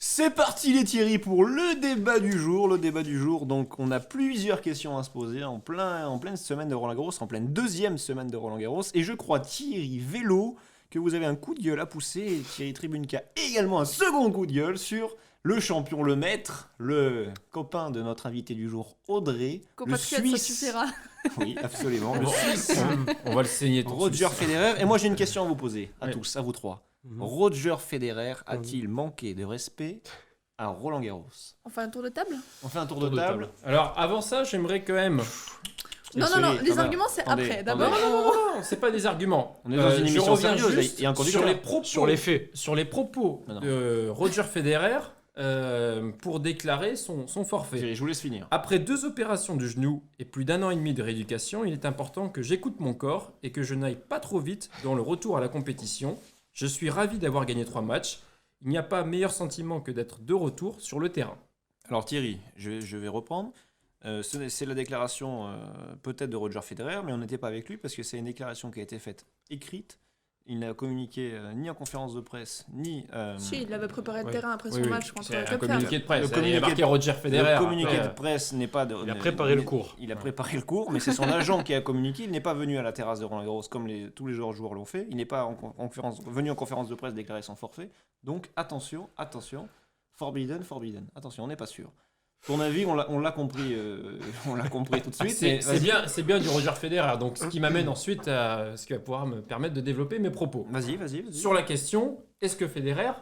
C'est parti les Thierry pour le débat du jour. Le débat du jour, donc on a plusieurs questions à se poser en pleine semaine de Roland-Garros, en pleine deuxième semaine de Roland-Garros. Et je crois, Thierry Vélo, que vous avez un coup de gueule à pousser. Et Thierry Tribune qui a également un second coup de gueule sur le champion, le maître, le copain de notre invité du jour, Audrey. Compatriote, ça suffira. Oui, absolument. Le Suisse, On va le saigner tout de Roger suite. Federer. Et moi j'ai une question à vous poser, à Ouais. tous, à vous trois. Mhm. Roger Federer a-t-il manqué de respect à Roland-Garros? On fait un tour de table. On fait un tour de table. Alors, avant ça, j'aimerais quand même. Non, les arguments, c'est attendez, après. attendez. D'abord, Non, c'est pas des arguments. On est dans une je émission reviens sérieuse, juste il y a un conducteur. sur les propos, Sur les faits. sur les propos Non. de Roger Federer pour déclarer son forfait. Thierry, je vous laisse finir. Après 2 opérations du genou et plus d'1 an et demi de rééducation, il est important que j'écoute mon corps et que je n'aille pas trop vite dans le retour à la compétition. Je suis ravi d'avoir gagné 3 matchs. Il n'y a pas meilleur sentiment que d'être de retour sur le terrain. Alors Thierry, je vais reprendre. C'est la déclaration peut-être de Roger Federer, mais on n'était pas avec lui parce que c'est une déclaration qui a été faite écrite. Il n'a communiqué ni en conférence de presse, ni... si, il avait préparé le Ouais. terrain après son Oui, oui, match contre c'est un Köpfer. communiqué de presse. Le Il y a communiqué marqué de- Roger Federer. Le communiqué Après, de presse n'est pas... Il a préparé le cours. Il a préparé le cours, mais c'est son agent qui a communiqué. Il n'est pas venu à la terrasse de Roland-Garros comme tous les joueurs l'ont fait. Il n'est pas venu en conférence de presse déclarer son forfait. Donc attention. Forbidden. Attention, on n'est pas sûr. Ton avis, on l'a compris, on l'a compris tout de suite. mais c'est bien du Roger Federer. Donc, ce qui m'amène ensuite à ce qui va pouvoir me permettre de développer mes propos. Vas-y. Sur la question, est-ce que Federer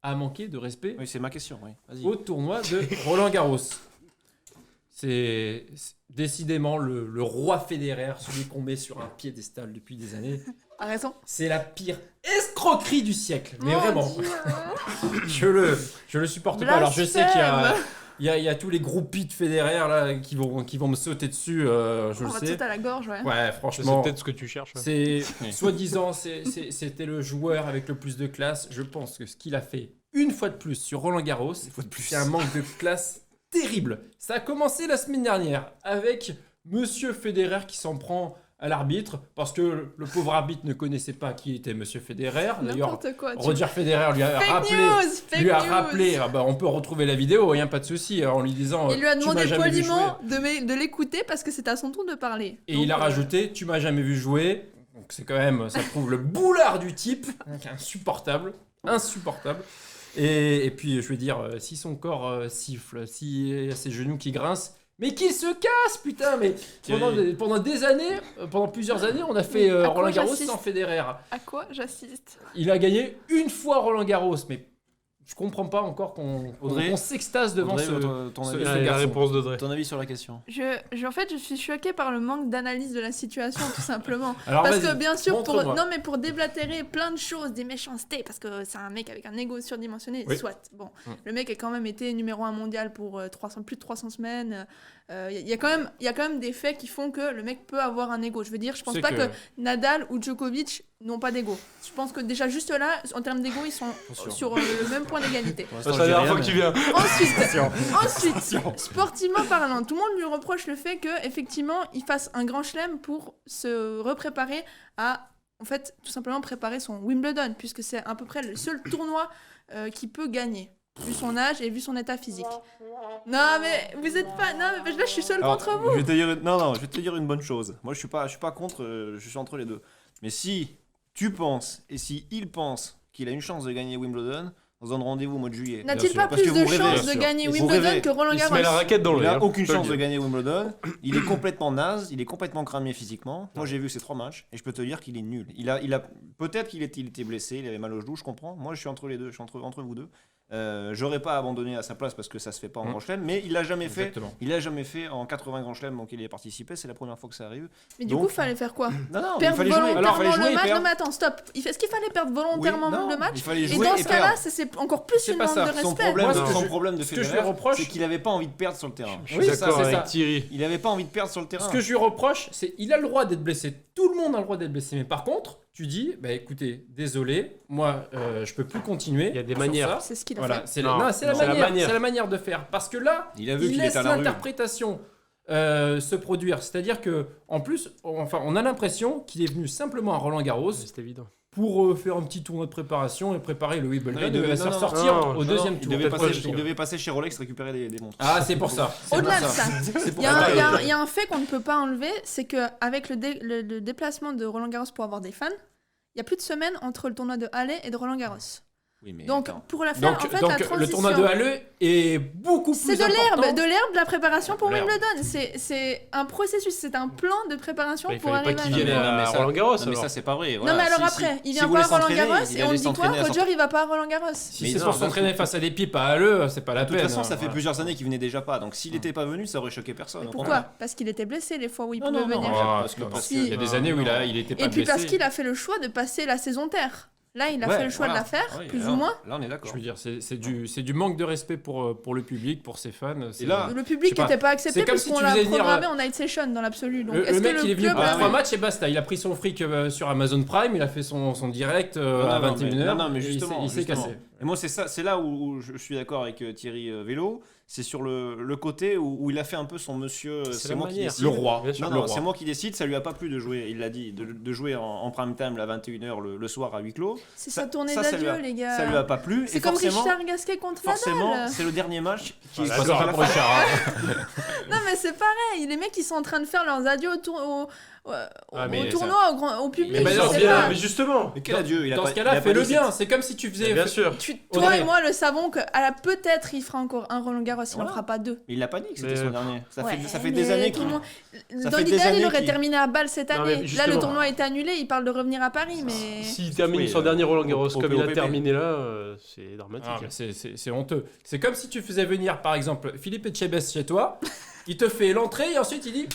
a manqué de respect Oui, c'est ma question, oui. Vas-y. au tournoi de Roland-Garros? C'est décidément le roi Federer, celui qu'on met sur un piédestal depuis des années. A raison. C'est la pire escroquerie du siècle. Mais Mon vraiment, Dieu. je le supporte pas. Alors, je sais Blasphème. qu'il y a tous les groupies de Federer là, qui vont me sauter dessus, je On le va sais. tout à la gorge, ouais. Ouais, C'est franchement. peut-être ce que tu cherches. C'est Oui. soi-disant, c'était le joueur avec le plus de classe. Je pense que ce qu'il a fait une fois de plus sur Roland Garros, c'est un manque de classe terrible. Ça a commencé la semaine dernière avec Monsieur Federer qui s'en prend à l'arbitre parce que le pauvre arbitre ne connaissait pas qui était Monsieur Federer. D'ailleurs, N'importe quoi. Roger Federer lui a rappelé. Ah bah, on peut retrouver la vidéo, il n'y a pas de souci, en lui disant. Il lui a Tu m'as demandé jamais vu poliment de l'écouter parce que c'était à son tour de parler. Et Donc, il a rajouté, tu m'as jamais vu jouer. Donc c'est quand même, ça prouve le boulard du type. Donc, insupportable. Et puis je veux dire, si son corps siffle, si ses genoux qui grincent, mais qu'il se casse, putain. Mais pendant des années, pendant plusieurs années, on a fait À quoi Roland Garros j'assiste sans Federer. À quoi j'assiste? Il a gagné une fois Roland Garros, mais je comprends pas encore qu'on s'extase devant Audrey, ton ce avis, La garçon. réponse d'Audrey. ton avis sur la question. En fait, je suis choquée par le manque d'analyse de la situation, tout simplement. Alors, Parce vas-y, que bien sûr, montre-moi. pour déblatérer plein de choses, des méchancetés, parce que c'est un mec avec un ego surdimensionné, Oui. soit. Bon, Mm. le mec a quand même été numéro 1 mondial pour plus de 300 semaines. Il y a quand même des faits qui font que le mec peut avoir un ego. Je veux dire, je pense C'est pas que Nadal ou Djokovic n'ont pas d'ego. Je pense que déjà juste là, en termes d'ego, ils sont Attention. sur le même point d'égalité. Pour C'est l'instant, la je dis dernière fois rien, que tu mais- viens. Ensuite, sportivement parlant, tout le monde lui reproche le fait que effectivement, il fasse un grand chelem pour se repréparer à, en fait, tout simplement préparer son Wimbledon, puisque c'est à peu près le seul tournoi qu'il peut gagner, vu son âge et vu son état physique. Non, mais vous êtes pas... Non, mais là, je suis seule Alors, contre vous. je vais te dire, je vais te dire une bonne chose. Moi, je suis pas contre, je suis entre les deux. Mais si tu penses, et si il pense qu'il a une chance de gagner Wimbledon, on se donne rendez-vous au mois de juillet. N'a-t-il sûr. pas Parce plus que de vous rêvez, chances bien de sûr. gagner Vous Wimbledon rêvez. que Roland Il se met la Garros? raquette dans Il le a aucune chance de gagner Wimbledon. Il est complètement naze, il est complètement cramé physiquement. Moi, j'ai vu ces 3 matchs et je peux te dire qu'il est nul. Il a peut-être qu'il était blessé, il avait mal au genou, je comprends. Moi, je suis entre les deux, je suis entre vous deux. J'aurais pas abandonné à sa place parce que ça se fait pas en Grand Chelem, mais il l'a jamais fait. Exactement. Il a jamais fait en 80 Grand Chelem donc il y a participé. C'est la première fois que ça arrive. Mais du Donc- coup, fallait faire quoi? Non, il Perdre fallait jouer. volontairement Alors, il fallait jouer le et match? perdre. Non, mais attends, stop. Est-ce qu'il fallait perdre volontairement Oui, non, le match? il fallait Et jouer dans et ce cas-là, perdre. c'est encore plus C'est une pas manque ça. de Son respect. Problème, Moi, ce que son je- problème de ce que je lui Federer, reproche- c'est qu'il avait pas envie de perdre sur le terrain. Je suis Oui, d'accord c'est avec ça. Thierry. Il avait pas envie de perdre sur le terrain. Ce que je lui reproche, c'est il a le droit d'être blessé. Tout le monde a le droit d'être blessé. Mais par contre, tu dis, bah écoutez, désolé, moi, je peux plus continuer. Il y a des sur manières. ça. C'est ce qu'il a Voilà, fait. c'est Non, la, non, c'est la c'est la manière. manière. C'est la manière de faire. Parce que là, Il a vu il qu'il laisse était à la rue. l'interprétation se produire. C'est-à-dire que, en plus, on a l'impression qu'il est venu simplement à Roland Garros C'est évident. pour faire un petit tournoi de préparation et préparer le Wimbledon. Non, Il va se faire sortir non, au deuxième Il tour. devait passer chez Rolex récupérer des montres. Ah, c'est pour ça. C'est Au-delà de pour ça, C'est pour il y, ça. il y a un fait qu'on ne peut pas enlever, c'est qu'avec le déplacement de Roland Garros pour avoir des fans, il y a plus de semaine entre le tournoi de Halle et de Roland Garros. Oui, mais Donc attends. pour la faire, Donc, en fait, donc la transition... le tournoi de Halle est beaucoup plus C'est de important. l'herbe, de la préparation pour L'herbe. Wimbledon. C'est un processus, c'est un plan de préparation Il pour fallait pas aller qu'il vers- vienne Non, mais à ça- Roland Garros. Non, mais ça, c'est pas vrai. Non Voilà, mais alors si- après, si- il si vient vous pas à voulez Roland s'entraîner, Garros il et on allait dit quoi s'entraîner à Roger il va pas à Roland Garros. Si Mais c'est non, pour ça- s'entraîner face à des pipes à Halle, c'est pas la De toute peine. façon, ça fait Voilà. plusieurs années qu'il venait déjà pas. Donc s'il n'était pas venu, ça aurait choqué personne. Mais Au pourquoi contraire. Parce qu'il était blessé les fois où il Non, pouvait non, non. venir. Ah, Parce que- non, parce il y a que- des années où il était pas Et puis blessé. parce qu'il a fait le choix de passer la saison terre. Là, il a Ouais, fait le choix voilà. de la faire, Oui, plus là, ou moins. Là, on est d'accord. Je veux dire, c'est du manque de respect pour le public, pour ses fans. Et là, Le je public sais pas. n'était pas accepté C'est comme parce si qu'on tu l'a faisais venir, programmé en night session dans l'absolu. Donc, Le est-ce mec, que il est venu club pour avait- 3 matchs et basta. Il a pris son fric sur Amazon Prime, il a fait son direct à 21h. Non, mais justement, il s'est justement. cassé. Et moi, c'est là où je suis d'accord avec Thierry Vélo. C'est sur le côté où il a fait un peu son monsieur. C'est C'est la moi qui manière. décide. Le roi. Bien sûr, Non, le non, roi. c'est moi qui décide. Ça lui a pas plu de jouer. Il l'a dit, de jouer en prime time à 21h le soir à huis clos. C'est Ça- sa tournée ça lui d'adieu, a- les gars. Ça lui a pas plu. C'est Et comme forcément, Richard Gasquet contre forcément, Nadal. c'est le dernier match qui Ah, se d'accord. passe à la Pour fin. Richard, hein. Non, mais c'est pareil. Les mecs, ils sont en train de faire leurs adieux Ah, mais au tournoi, au public. Mais je non, sais bien, pas. Mais justement. Mais quel adieu, il a Dans pas- ce il a cas-là, pas fais-le dit bien. c'est- C'est comme si tu faisais. Bien sûr. Toi Audrey. et moi le savons que peut-être il fera encore un Roland Garros, il n'en Voilà. fera pas deux. Mais il l'a pas dit que c'était Mais- son dernier. Ça Ouais, fait mais des années tout le qu'il. monde- Ça Dans fait des l'idéal, il années aurait qu'il- terminé à Bâle cette Non, année. mais Là, justement. le tournoi est annulé, il parle de revenir à Paris, mais. S'il termine Oui, son dernier Roland Garros au comme il a POPP. terminé là, c'est dramatique. Ah, mais c'est honteux. C'est comme si tu faisais venir, par exemple, Philippe Etchebest chez toi. Il te fait l'entrée et ensuite il dit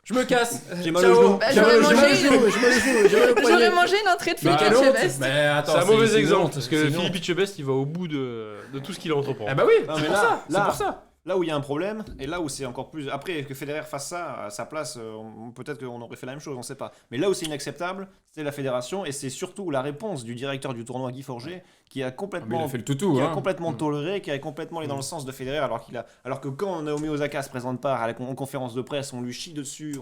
je me casse. J'ai mal Ciao. au genou. Bah, J'ai mal j'aurais au mangé genou, j'ai mal au genou, j'ai mal au poignet. J'aurais mangé une entrée de Mais Philippe quelle honte. Etchebest. Mais attends, C'est un mauvais une exemple honte, parce c'est que une Philippe honte. Etchebest il va au bout de tout ce qu'il entreprend. Ah bah oui, Non, c'est mais pour là- ça. C'est là- pour ça. Là où il y a un problème, et là où c'est encore plus. Après, que Federer fasse ça à sa place, peut-être qu'on aurait fait la même chose, on sait pas. Mais là où c'est inacceptable, c'est la fédération, et c'est surtout la réponse du directeur du tournoi, Guy Forget, qui a Ah, mais il complètement. a fait le toutou. Qui a hein. complètement Mm. toléré, qui a complètement allé dans le sens de Federer, alors que quand Naomi Osaka se présente pas à en conférence de presse, on lui chie dessus,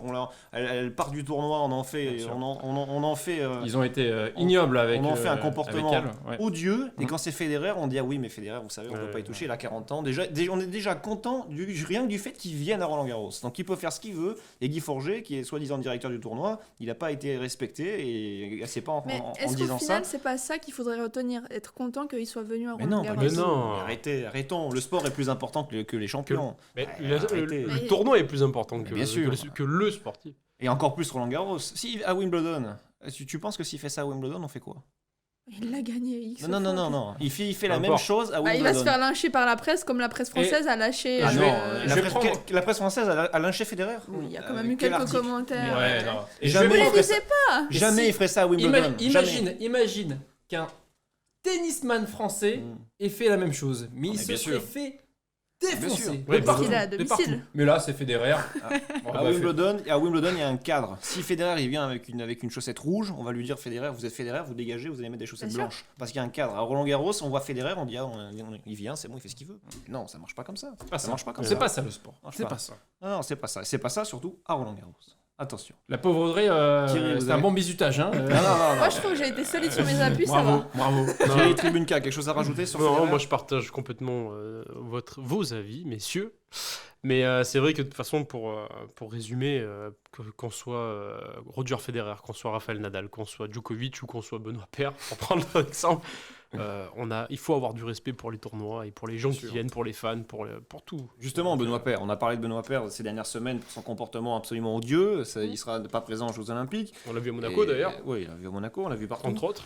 elle part du tournoi, on en fait, Bien sûr. on en fait Ils ont été ignobles avec. on en fait un avec comportement elle, ouais. odieux. Et Mhm. quand c'est Federer, on dit ah oui, mais Federer, vous savez, on ne peut pas y toucher, il a 40 ans. Déjà, on est déjà content rien que du fait qu'il vienne à Roland Garros. Donc il peut faire ce qu'il veut. Et Guy Forget, qui est soi-disant directeur du tournoi, il n'a pas été respecté et c'est pas en Mais en est-ce disant qu'au final, c'est pas ça qu'il faudrait retenir Être content qu'il soit venu à Mais Roland non, pas Garros du Mais tout. non. Arrêtons. Le sport est plus important que les champions. Mais Arrêtez. le tournoi est plus important que, Bien sûr. que le sportif. Et encore plus Roland Garros. Si à Wimbledon, tu penses que s'il fait ça à Wimbledon, on fait quoi? Il l'a gagné. X Non. fois. Il fait la Peu même importe. chose à Ah, Wimbledon. il va se faire lyncher par la presse comme la presse française a lâché. Ah Je non, vais- la je presse, prends- la presse française a lynché Federer. Oui, il y a quand même eu Quel quelques article. commentaires. Ouais, non. Et Jamais Vous il les ferait ça. lisez pas Jamais si- il ferait ça à Wimbledon. Jamais. Imagine qu'un tennisman français Mm. ait fait la même chose, mais il mais se bien serait sûr. fait Bien sûr. défoncer. Ouais, de partout, parce qu'il est à de domicile. partout. Mais là, c'est Federer. Bon, À bah, Wimbledon, il y a un cadre. Si Federer il vient avec une chaussette rouge, on va lui dire Federer, vous êtes Federer, vous dégagez, vous allez mettre des chaussettes Bien sûr. blanches. Parce qu'il y a un cadre. À Roland Garros, on voit Federer, on dit il vient, c'est bon, il fait ce qu'il veut. Non, ça marche pas comme ça. c'est pas ça. marche pas comme C'est ça. pas ça le sport. Marche C'est pas. pas ça. Non, c'est pas ça. C'est pas ça, surtout à Roland Garros. Attention. La pauvre Audrey, Thierry, vous c'est un avez- bon bisutage. Hein. Moi, je trouve que j'ai été solide sur mes appuis, ça bravo, va. bravo. Thierry Tribune K, quelque chose à rajouter sur Non, Federer? moi je partage complètement vos avis, messieurs. Mais c'est vrai que de toute façon, pour résumer, qu'on soit Roger Federer, qu'on soit Rafael Nadal, qu'on soit Djokovic ou qu'on soit Benoît Paire, pour prendre l'exemple, il faut avoir du respect pour les tournois et pour les gens qui sûr. viennent, pour les fans, pour tout. Justement, Benoît Paire, on a parlé de Benoît Paire ces dernières semaines pour son comportement absolument odieux. Il sera pas présent aux Jeux Olympiques. On l'a vu à Monaco Et- d'ailleurs, Oui, il l'a vu à Monaco, on l'a vu partout. entre autres.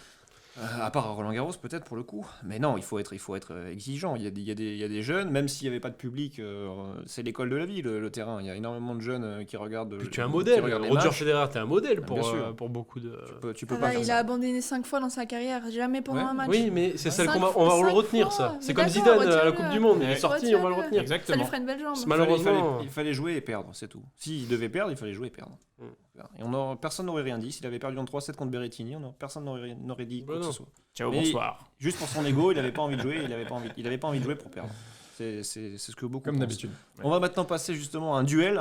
À part à Roland Garros peut-être pour le coup. Mais non, il faut être exigeant. Il y a des jeunes, même s'il n'y avait pas de public, c'est l'école de la vie, le terrain. Il y a énormément de jeunes qui regardent. Puis tu es un qui modèle. regardent les Roger matchs. Federer, tu es un modèle Bien sûr. pour beaucoup de. Tu peux Ah pas là, faire il ça. a abandonné 5 fois dans sa carrière, jamais pendant Ouais. un match. Oui, mais c'est ça Cinq qu'on va, fois, on va le cinq retenir, fois. ça. C'est Mais comme d'accord, Zidane à la retiens-le. Coupe du Monde. Il est Ouais. sorti, on va le Retiens-le. retenir. Ça Exactement. lui ferait une belle jambe. C'est malheureusement. Il fallait jouer et perdre, c'est tout. S'il devait perdre, il fallait jouer et perdre. Et personne n'aurait rien dit. S'il avait perdu en 3-7 contre Berrettini, personne n'aurait dit quoi que non. ce soit. Ciao, Mais- bonsoir. Juste pour son ego, il n'avait pas envie de jouer. Il avait pas envie de jouer pour perdre. C'est ce que beaucoup Comme pensent. d'habitude. On va maintenant passer justement à un duel.